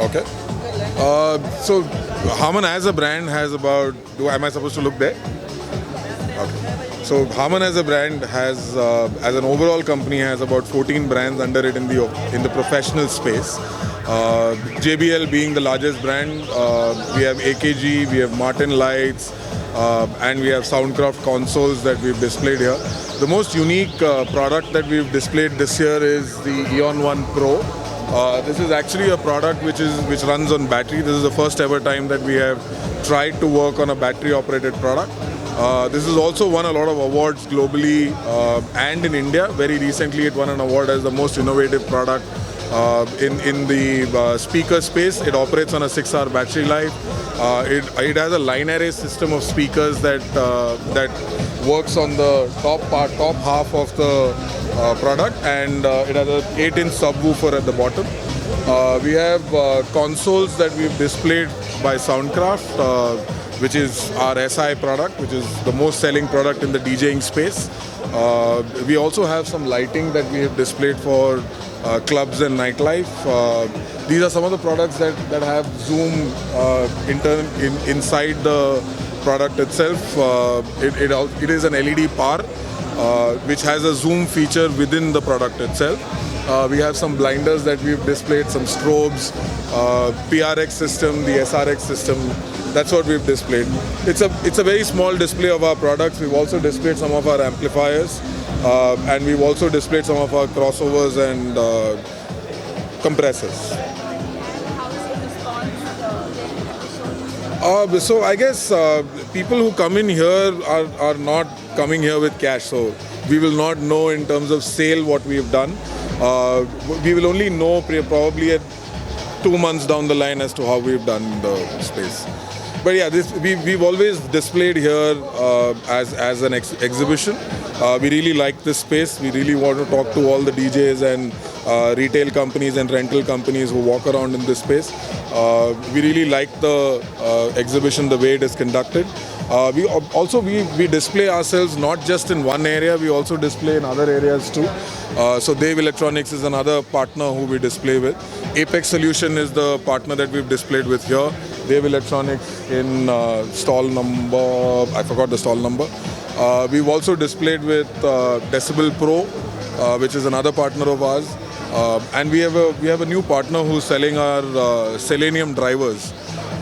Okay. So Harman as a brand has about. Am I supposed to look there? Okay. So Harman as a brand has, as an overall company, has about 14 brands under it in the professional space. JBL being the largest brand, we have AKG, we have Martin Lights, and we have Soundcraft consoles that we've displayed here. The most unique product that we've displayed this year is the Eon One Pro. This is actually a product which runs on battery. This is the first ever time that we have tried to work on a battery operated product. This has also won a lot of awards globally and in India. Very recently it won an award as the most innovative product in the speaker space. It operates on a 6-hour battery life. It has a line array system of speakers that works on the top half of the product, and it has an 8-inch subwoofer at the bottom. We have consoles that we've displayed by Soundcraft, which is our SI product, which is the most selling product in the DJing space. We also have some lighting that we have displayed for clubs and nightlife. These are some of the products that have zoom inside the product itself. It is an LED par, which has a zoom feature within the product itself. We have some blinders that we've displayed, some strobes, PRX system, the SRX system. That's what we've displayed. It's a very small display of our products. We've also displayed some of our amplifiers, and we've also displayed some of our crossovers and compressors. So I guess people who come in here are not coming here with cash. So we will not know in terms of sale what we have done. We will only know probably at 2 months down the line as to how we've done the space. But yeah, we've always displayed here as an exhibition. We really like this space. We really want to talk to all the DJs and retail companies and rental companies who walk around in this space. We really like the exhibition, the way it is conducted. We display ourselves not just in one area, we also display in other areas too. So Dev Electronics is another partner who we display with. Apex Solution is the partner that we've displayed with here. Dev Electronics in stall number, I forgot the stall number. We've also displayed with Decibel Pro, which is another partner of ours. And we have a new partner who's selling our Selenium drivers.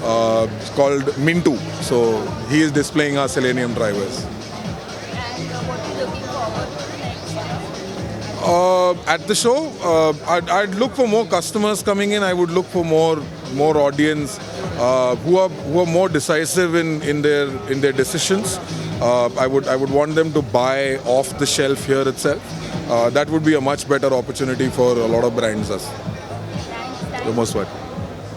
It's called Mintu. So he is displaying our Selenium drivers. And what are you looking forward to next? At the show, I'd look for more customers coming in. I would look for more audience who are more decisive in their decisions. I would want them to buy off the shelf here itself. That would be a much better opportunity for a lot of brands. You're most welcome.